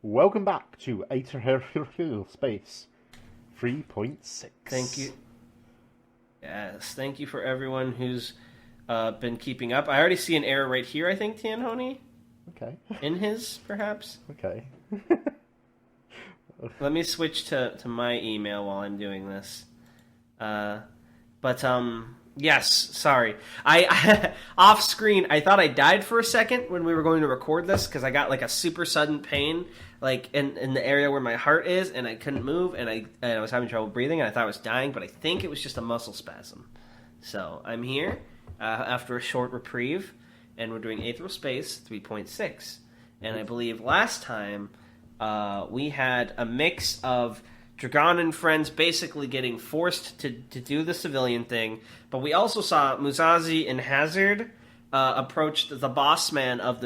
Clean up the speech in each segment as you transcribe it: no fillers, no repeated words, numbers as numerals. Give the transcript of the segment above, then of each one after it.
Welcome back to Aetheral Space 3.6. Thank you. Yes, thank you for everyone who's been keeping up. I already see an error right here, I think, Tanhony? Okay. In his, perhaps? Okay. Let me switch to my email while I'm doing this. Yes, sorry. I off screen, I thought I died for a second when we were going to record this because I got like a super sudden pain like in the area where my heart is, and I couldn't move, and I was having trouble breathing, and I thought I was dying, but I think it was just a muscle spasm. So I'm here after a short reprieve, and we're doing Aetheral Space 3.6. And I believe last time we had a mix of Dragon and friends basically getting forced to do the civilian thing, but we also saw Muzazi and Hazard approach the boss man of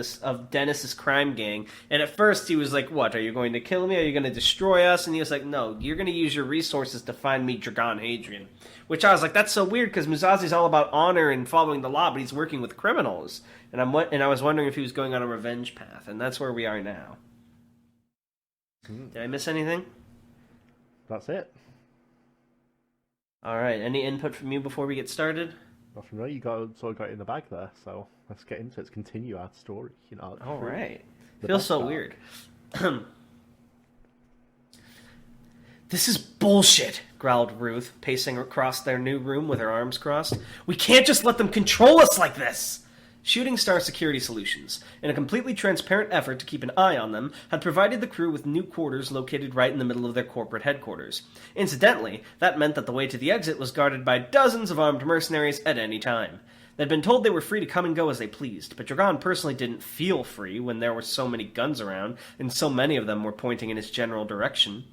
Dennis's crime gang. And at first he was like, "What? Are you going to kill me? Are you going to destroy us?" And he was like, "No, you're going to use your resources to find me, Dragon Hadrian." Which I was like, "That's so weird because Muzazi's all about honor and following the law, but he's working with criminals." And I was wondering if he was going on a revenge path, and that's where we are now. Did I miss anything? That's it. All right. Any input from you before we get started? Nothing really. You sort of got it in the bag there, so let's get into it. Let's continue our story. All right. The Feels best so part. weird. This is bullshit, growled Ruth, pacing across their new room with her arms crossed. We can't just let them control us like this! Shooting Star Security Solutions, in a completely transparent effort to keep an eye on them, had provided the crew with new quarters located right in the middle of their corporate headquarters. Incidentally, that meant that the way to the exit was guarded by dozens of armed mercenaries at any time. They'd been told they were free to come and go as they pleased, but Dragon personally didn't feel free when there were so many guns around, and so many of them were pointing in his general direction.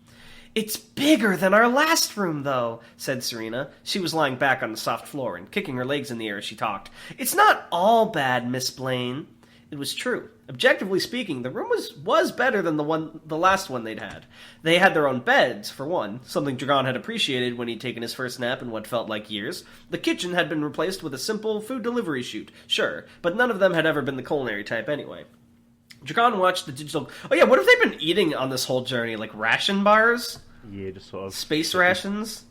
It's bigger than our last room, though, said Serena. She was lying back on the soft floor and kicking her legs in the air as she talked. It's not all bad, Miss Blaine. It was true. Objectively speaking, the room was better than the last one they'd had. They had their own beds, for one, something Dragon had appreciated when he'd taken his first nap in what felt like years. The kitchen had been replaced with a simple food delivery chute, sure, but none of them had ever been the culinary type anyway. Dragon watched the digital... Oh yeah, what have they been eating on this whole journey? Like ration bars? Yeah, just sort of... Space rations?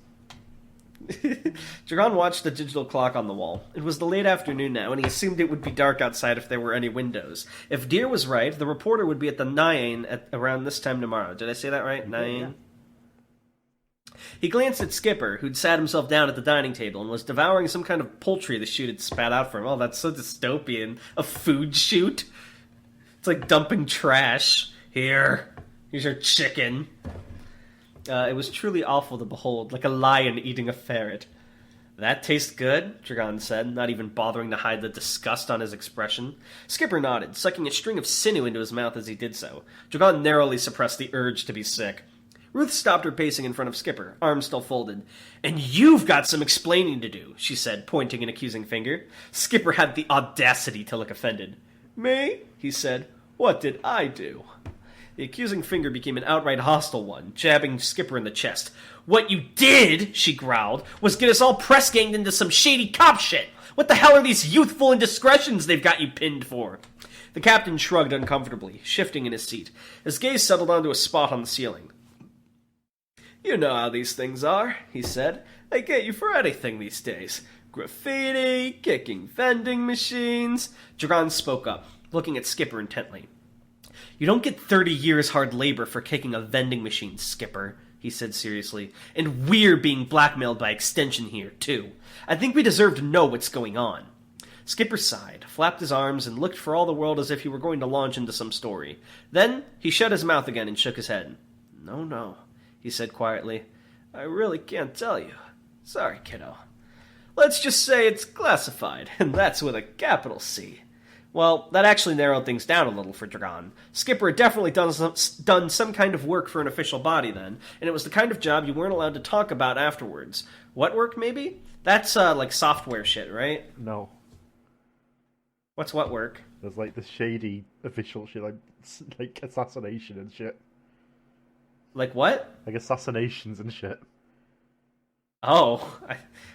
Dragon watched the digital clock on the wall. It was the late afternoon now, and he assumed it would be dark outside if there were any windows. If Deer was right, the reporter would be at the Nine at around this time tomorrow. Did I say that right? Nine? Yeah. He glanced at Skipper, who'd sat himself down at the dining table and was devouring some kind of poultry the chute had spat out for him. Oh, that's so dystopian. A food chute? It's like dumping trash. Here's your chicken. It was truly awful to behold, like a lion eating a ferret. That tastes good, Dragon said, not even bothering to hide the disgust on his expression. Skipper nodded, sucking a string of sinew into his mouth as he did so. Dragon narrowly suppressed the urge to be sick. Ruth stopped her pacing in front of Skipper, arms still folded. And you've got some explaining to do, she said, pointing an accusing finger. Skipper had the audacity to look offended. Me? He said. What did I do? The accusing finger became an outright hostile one, jabbing Skipper in the chest. What you did, she growled, was get us all press-ganged into some shady cop shit. What the hell are these youthful indiscretions they've got you pinned for? The captain shrugged uncomfortably, shifting in his seat. His gaze settled onto a spot on the ceiling. You know how these things are, he said. They get you for anything these days. Graffiti, kicking vending machines. Dragon spoke up, looking at Skipper intently. You don't get 30 years hard labor for kicking a vending machine, Skipper, he said seriously. And we're being blackmailed by extension here, too. I think we deserve to know what's going on. Skipper sighed, flapped his arms, and looked for all the world as if he were going to launch into some story. Then he shut his mouth again and shook his head. No, he said quietly. I really can't tell you. Sorry, kiddo. Let's just say it's classified, and that's with a capital C. Well, that actually narrowed things down a little for Dragon. Skipper had definitely done some kind of work for an official body then, and it was the kind of job you weren't allowed to talk about afterwards. What work, maybe? That's, like, software shit, right? No. What's what work? There's, like, the shady official shit, like assassination and shit. Like what? Like assassinations and shit. Oh,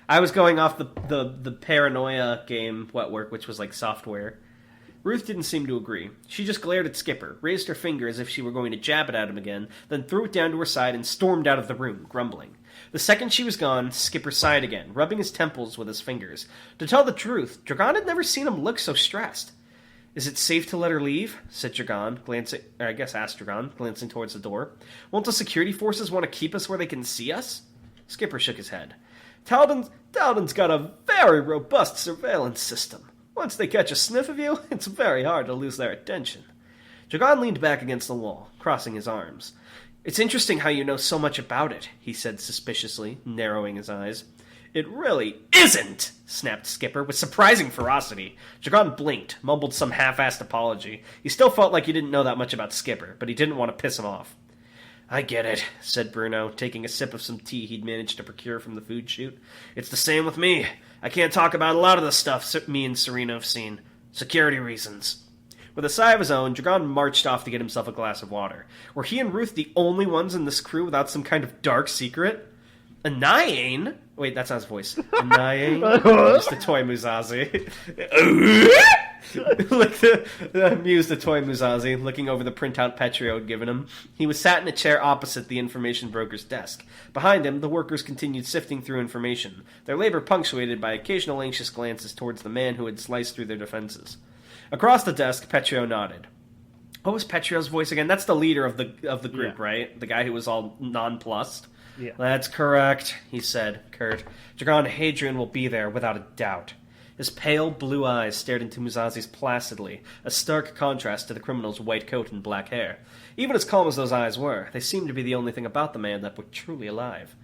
I was going off the paranoia game, What Work, which was, like, software. Ruth didn't seem to agree. She just glared at Skipper, raised her finger as if she were going to jab it at him again, then threw it down to her side and stormed out of the room, grumbling. The second she was gone, Skipper sighed again, rubbing his temples with his fingers. To tell the truth, Dragon had never seen him look so stressed. "Is it safe to let her leave?" said Dragon, asked Dragon, glancing towards the door. "Won't the security forces want to keep us where they can see us?" Skipper shook his head. Talden's got a very robust surveillance system. Once they catch a sniff of you, it's very hard to lose their attention. Dragon leaned back against the wall, crossing his arms. "It's interesting how you know so much about it," he said suspiciously, narrowing his eyes. "It really isn't," snapped Skipper with surprising ferocity. Dragon blinked, mumbled some half-assed apology. He still felt like he didn't know that much about Skipper, but he didn't want to piss him off. "I get it," said Bruno, taking a sip of some tea he'd managed to procure from the food chute. "It's the same with me. I can't talk about a lot of the stuff me and Serena have seen. Security reasons." With a sigh of his own, Dragon marched off to get himself a glass of water. Were he and Ruth the only ones in this crew without some kind of dark secret? Anayane? Wait, that's not his voice. Anayane? Just the toy Musashi. Mused the toy Musashi, looking over the printout Petrio had given him. He was sat in a chair opposite the information broker's desk. Behind him, the workers continued sifting through information, their labor punctuated by occasional anxious glances towards the man who had sliced through their defenses. Across the desk, Petrio nodded. What was Petrio's voice again? That's the leader of the group, right? The guy who was all nonplussed? Yeah. "That's correct," he said, curt. "Dragon Hadrian will be there, without a doubt." His pale blue eyes stared into Musashi's placidly, a stark contrast to the criminal's white coat and black hair. Even as calm as those eyes were, they seemed to be the only thing about the man that was truly alive.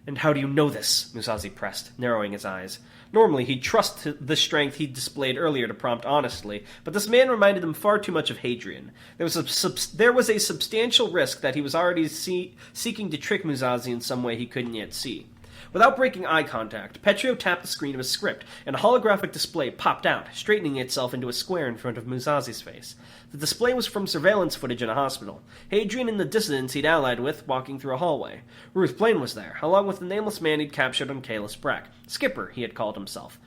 "And how do you know this?" Musashi pressed, narrowing his eyes. Normally, he'd trust the strength he'd displayed earlier to prompt honestly, but this man reminded him far too much of Hadrian. There was a substantial risk that he was already seeking to trick Musashi in some way he couldn't yet see. Without breaking eye contact, Petrio tapped the screen of his script, and a holographic display popped out, straightening itself into a square in front of Musashi's face. The display was from surveillance footage in a hospital. Hadrian and the dissidents he'd allied with walking through a hallway. Ruth Blaine was there, along with the nameless man he'd captured on Kalis Brack. Skipper, he had called himself.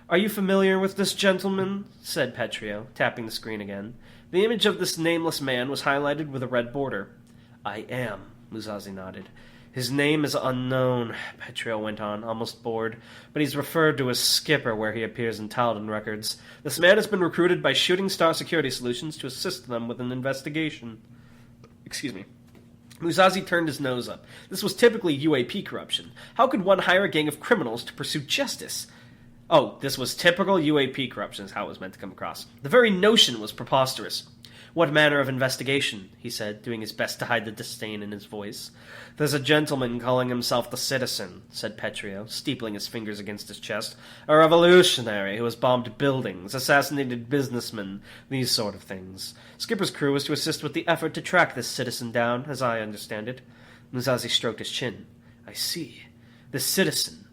"Are you familiar with this gentleman?" said Petrio, tapping the screen again. The image of this nameless man was highlighted with a red border. "I am," Musashi nodded. "His name is unknown," Petrio went on, almost bored, "but he's referred to as Skipper where he appears in Talden records. This man has been recruited by Shooting Star Security Solutions to assist them with an investigation." Excuse me. Musashi turned his nose up. This was typically UAP corruption. How could one hire a gang of criminals to pursue justice? Oh, this was typical UAP corruption is how it was meant to come across. The very notion was preposterous. "What manner of investigation?" he said, doing his best to hide the disdain in his voice. "There's a gentleman calling himself the Citizen," said Petrio, steepling his fingers against his chest. "A revolutionary who has bombed buildings, assassinated businessmen, these sort of things. Skipper's crew is to assist with the effort to track this citizen down, as I understand it." Musashi stroked his chin. "I see. This citizen.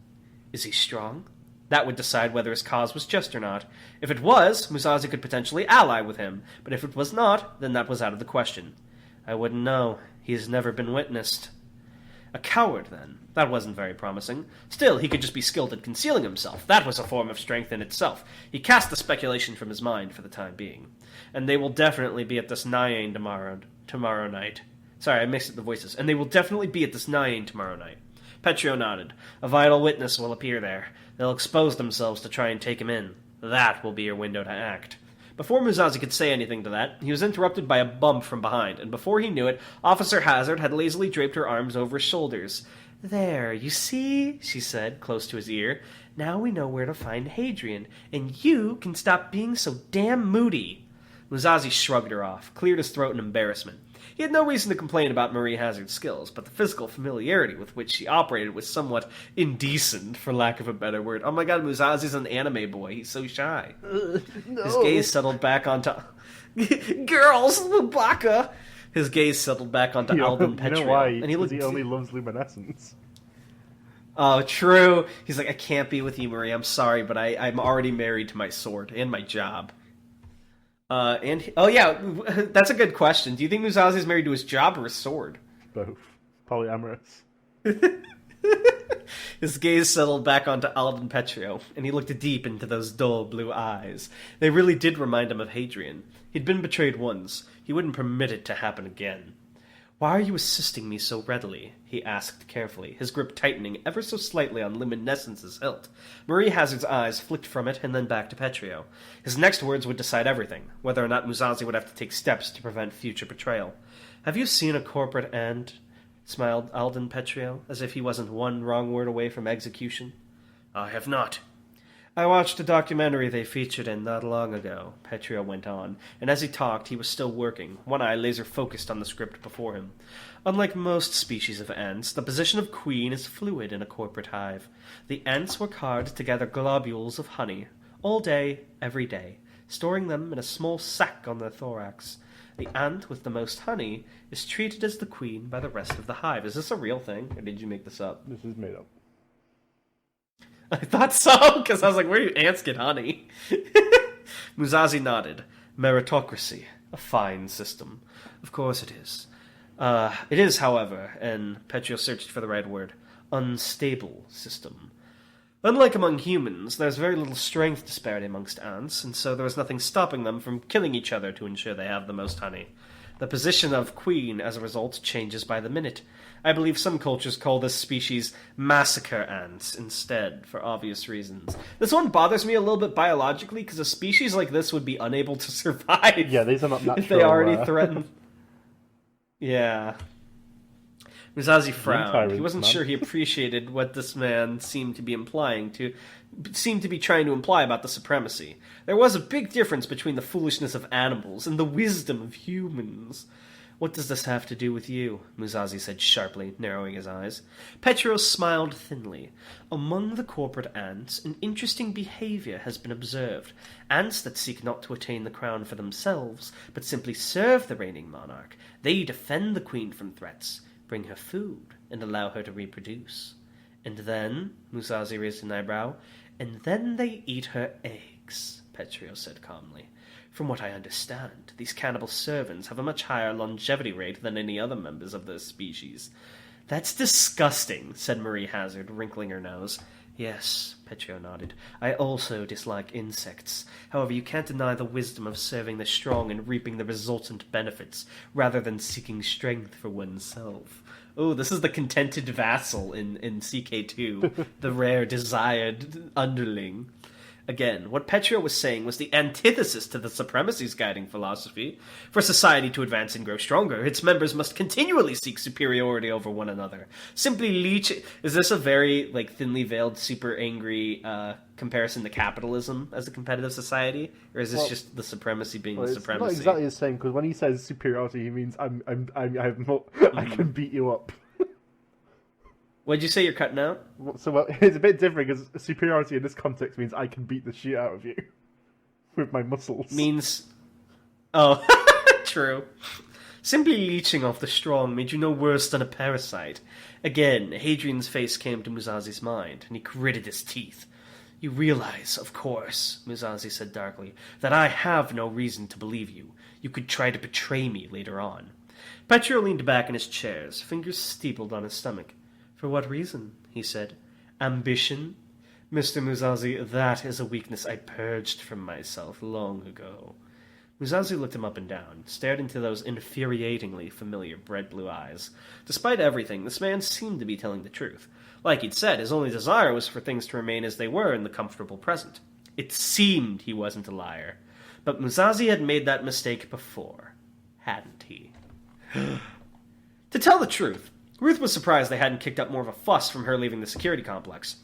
Is he strong?" That would decide whether his cause was just or not. If it was, Musashi could potentially ally with him, but if it was not, then that was out of the question. "I wouldn't know. He has never been witnessed." A coward, then. That wasn't very promising. Still, he could just be skilled at concealing himself. That was a form of strength in itself. He cast the speculation from his mind for the time being. "And they will definitely be at this Nyan tomorrow night." Sorry, I mixed up the voices. "And they will definitely be at this Nyan tomorrow night." Petrio nodded. "A vital witness will appear there. They'll expose themselves to try and take him in. That will be your window to act." Before Musashi could say anything to that, he was interrupted by a bump from behind, and before he knew it, Officer Hazard had lazily draped her arms over his shoulders. "There, you see," she said, close to his ear. "Now we know where to find Hadrian, and you can stop being so damn moody." Musashi shrugged her off, cleared his throat in embarrassment. He had no reason to complain about Marie Hazard's skills, but the physical familiarity with which she operated was somewhat indecent, for lack of a better word. Oh my god, Musashi's an anime boy. He's so shy. No. His gaze settled back onto... Girls, Lubaka! His gaze settled back onto Alden Petrio. You know why? And he only loves luminescence. Oh, true. He's like, "I can't be with you, Marie. I'm sorry, but I'm already married to my sword and my job." Oh yeah, that's a good question. Do you think Musashi's married to his job or his sword? Both. Polyamorous. His gaze settled back onto Alden Petrio, and he looked deep into those dull blue eyes. They really did remind him of Hadrian. He'd been betrayed once. He wouldn't permit it to happen again. "Why are you assisting me so readily?" he asked carefully, his grip tightening ever so slightly on Luminescence's hilt. Marie Hazard's eyes flicked from it and then back to Petrio. His next words would decide everything, whether or not Musazi would have to take steps to prevent future betrayal. "Have you seen a corporate ant?" smiled Alden Petrio, as if he wasn't one wrong word away from execution. "I have not." "I watched a documentary they featured in not long ago," Petrio went on, and as he talked he was still working, one eye laser-focused on the script before him. "Unlike most species of ants, the position of queen is fluid in a corporate hive. The ants work hard to gather globules of honey, all day, every day, storing them in a small sac on their thorax. The ant with the most honey is treated as the queen by the rest of the hive." Is this a real thing, or did you make this up? This is made up. I thought so, because I was like, where do ants get honey? Musazi nodded. "Meritocracy. A fine system. Of course it is. It is, however," and Petrio searched for the right word, "unstable system. Unlike among humans, there's very little strength disparity amongst ants, and so there is nothing stopping them from killing each other to ensure they have the most honey. The position of queen, as a result, changes by the minute. I believe some cultures call this species massacre ants instead, for obvious reasons. This one bothers me a little bit biologically, because a species like this would be unable to survive. Yeah, these are not natural. If they already threaten. Yeah. Musazi frowned. He wasn't sure he appreciated what this man seemed to be trying to imply about the supremacy. There was a big difference between the foolishness of animals and the wisdom of humans. "What does this have to do with you?" Musazi said sharply, narrowing his eyes. Petro smiled thinly. "Among the corporate ants, an interesting behavior has been observed. Ants that seek not to attain the crown for themselves, but simply serve the reigning monarch. They defend the queen from threats, bring her food, and allow her to reproduce. And then," Musazi raised an eyebrow, "and then they eat her eggs," Petrio said calmly. "From what I understand, these cannibal servants have a much higher longevity rate than any other members of their species." "That's disgusting," said Marie Hazard, wrinkling her nose. "Yes," Petrio nodded. "I also dislike insects. However, you can't deny the wisdom of serving the strong and reaping the resultant benefits, rather than seeking strength for oneself." Oh, this is the contented vassal in CK2, the rare desired underling. Again, what Petrio was saying was the antithesis to the supremacy's guiding philosophy. For society to advance and grow stronger, its members must continually seek superiority over one another. Simply leech... Is this a very, thinly veiled, super angry comparison to capitalism as a competitive society? Or is this just the supremacy being the supremacy? It's not exactly the same, because when he says superiority, he means I have more, I can beat you up. What'd you say you're cutting out? So, it's a bit different, because superiority in this context means I can beat the shit out of you. With my muscles. Means... Oh, true. Simply leeching off the strong made you no worse than a parasite. Again, Hadrian's face came to Musazi's mind, and he gritted his teeth. "You realize, of course," Musazi said darkly, "that I have no reason to believe you. You could try to betray me later on." Petrio leaned back in his chair, his fingers steepled on his stomach. "For what reason?" he said. "Ambition? Mr. Musazi, that is a weakness I purged from myself long ago." Musazi looked him up and down, stared into those infuriatingly familiar bread-blue eyes. Despite everything, this man seemed to be telling the truth. Like he'd said, his only desire was for things to remain as they were in the comfortable present. It seemed he wasn't a liar. But Musazi had made that mistake before, hadn't he? To tell the truth, Ruth was surprised they hadn't kicked up more of a fuss from her leaving the security complex.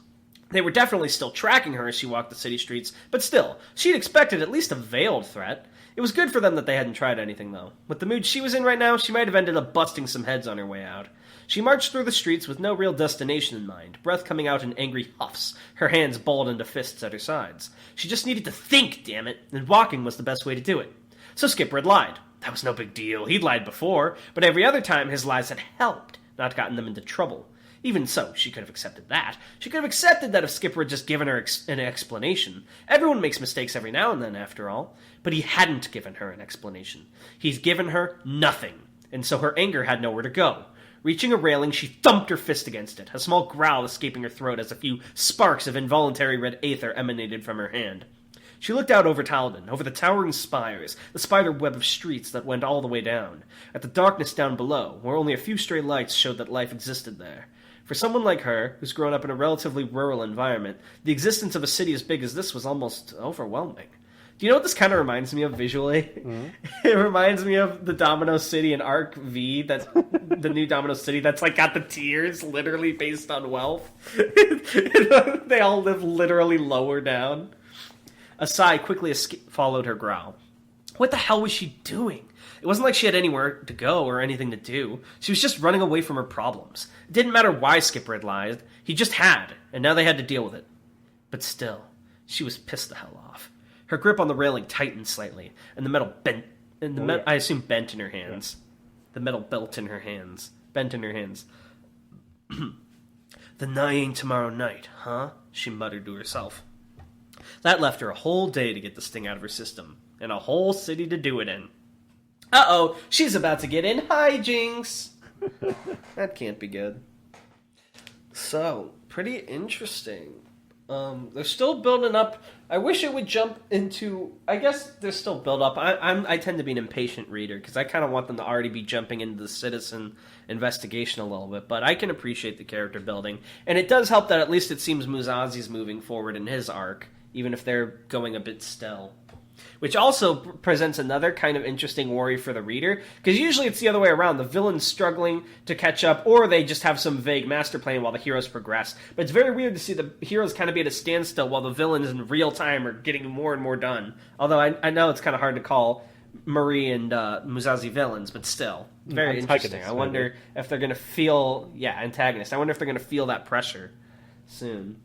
They were definitely still tracking her as she walked the city streets, but still, she'd expected at least a veiled threat. It was good for them that they hadn't tried anything, though. With the mood she was in right now, she might have ended up busting some heads on her way out. She marched through the streets with no real destination in mind, breath coming out in angry huffs, her hands balled into fists at her sides. She just needed to think, damn it, and walking was the best way to do it. So Skipper had lied. That was no big deal. He'd lied before, but every other time his lies had helped, not gotten them into trouble. Even so, she could have accepted that. She could have accepted that if Skipper had just given her an explanation. Everyone makes mistakes every now and then, after all. But he hadn't given her an explanation. He's given her nothing. And so her anger had nowhere to go. Reaching a railing, she thumped her fist against it, a small growl escaping her throat as a few sparks of involuntary red aether emanated from her hand. She looked out over Talden, over the towering spires, the spider web of streets that went all the way down, at the darkness down below, where only a few stray lights showed that life existed there. For someone like her, who's grown up in a relatively rural environment, the existence of a city as big as this was almost overwhelming. Do you know what this kind of reminds me of visually? Mm-hmm. It reminds me of the Domino City in Arc V, that's the new Domino City that's like got the tiers literally based on wealth. They all live literally lower down. A sigh quickly followed her growl. What the hell was she doing? It wasn't like she had anywhere to go or anything to do. She was just running away from her problems. It didn't matter why Skipper had lied. He just had, and now they had to deal with it. But still, she was pissed the hell off. Her grip on the railing tightened slightly, and the metal bent. I assume bent in her hands. Yeah. The metal bent in her hands. The nigh tomorrow night, huh? She muttered to herself. That left her a whole day to get this thing out of her system, and a whole city to do it in. Uh-oh, she's about to get in hijinks! That can't be good. So, pretty interesting. They're still building up. I wish it would jump into... I guess they're still built up. I tend to be an impatient reader, because I kind of want them to already be jumping into the citizen investigation a little bit, but I can appreciate the character building. And it does help that at least it seems Musazi's moving forward in his arc, even if they're going a bit still. Which also presents another kind of interesting worry for the reader, because usually it's the other way around. The villain's struggling to catch up, or they just have some vague master plan while the heroes progress. But it's very weird to see the heroes kind of be at a standstill while the villains in real time are getting more and more done. Although I know it's kind of hard to call Marie and Musazi villains, but still. Very interesting. I wonder if they're going to feel... Yeah, antagonist. I wonder if they're going to feel that pressure soon.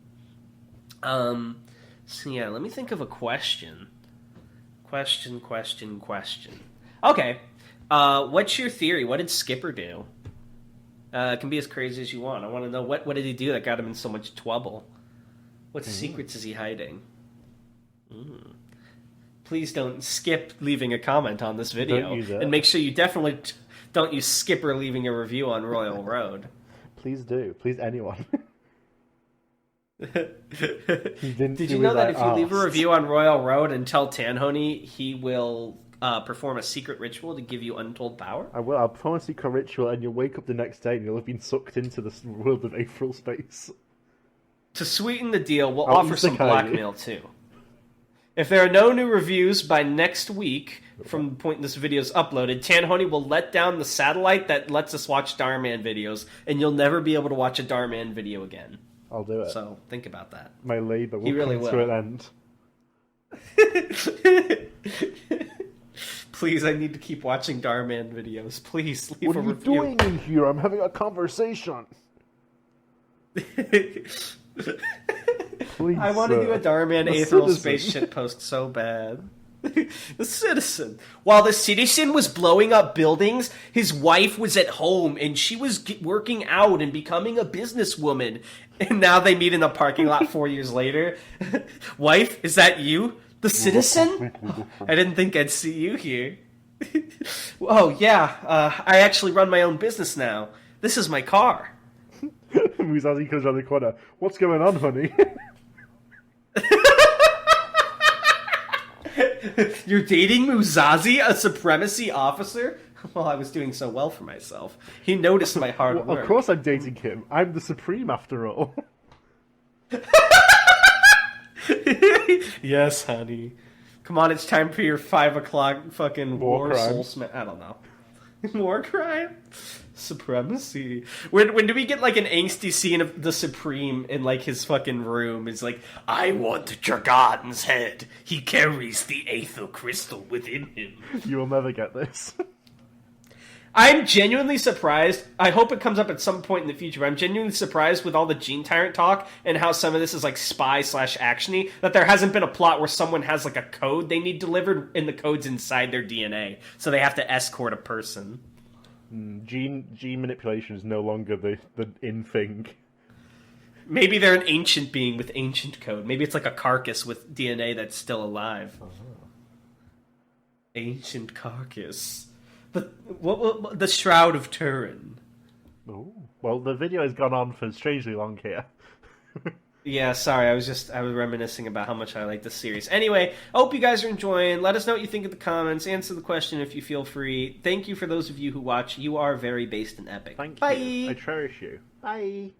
So yeah, let me think of a question. Question. Okay. What's your theory? What did Skipper do? It can be as crazy as you want. I want to know what did he do that got him in so much trouble? What secrets is he hiding? Please don't skip leaving a comment on this video. And make sure you definitely don't use Skipper leaving a review on Royal Road. Please do. Please, anyone. Did you know that if you leave a review on Royal Road and tell Tanhony, he will perform a secret ritual to give you untold power? I will. I'll perform a secret ritual and you'll wake up the next day and you'll have been sucked into the world of Aetheral space. To sweeten the deal, we'll offer some blackmail too. If there are no new reviews by next week, from the point this video is uploaded, Tanhony will let down the satellite that lets us watch Darman videos, and you'll never be able to watch a Darman video again. I'll do it. So, think about that. My labour will come to an end. Please, I need to keep watching Darman videos. Please, leave a review. What are you doing in here? I'm having a conversation. Please, I want to do a Darman Aetheral space shitpost so bad. The citizen. While the citizen was blowing up buildings, his wife was at home and she was working out and becoming a businesswoman. And now they meet in the parking lot 4 years later. Wife, is that you? The citizen? I didn't think I'd see you here. Oh, yeah. I actually run my own business now. This is my car. Musazi comes around the corner. What's going on, honey? You're dating Musazi, a supremacy officer? Well, I was doing so well for myself. He noticed my hard work. Of course I'm dating him. I'm the Supreme, after all. Yes, honey. Come on, it's time for your 5 o'clock fucking war soul I don't know. War crime? Supremacy. When do we get like an angsty scene of the Supreme in like his fucking room? It's like, I want Jargarden's head. He carries the Aether crystal within him. You will never get this. I'm genuinely surprised. I hope it comes up at some point in the future. But I'm genuinely surprised with all the Gene Tyrant talk and how some of this is like spy/actiony that there hasn't been a plot where someone has like a code they need delivered and the code's inside their DNA, so they have to escort a person. Gene manipulation is no longer the in thing. Maybe they're an ancient being with ancient code. Maybe it's like a carcass with DNA that's still alive. Ancient carcass. The Shroud of Turin. Oh Well, the video has gone on for strangely long here. Yeah, sorry, I was reminiscing about how much I like this series. Anyway, I hope you guys are enjoying. Let us know what you think in the comments. Answer the question if you feel free. Thank you for those of you who watch. You are very based and epic. Thank Bye. you. I cherish you. Bye.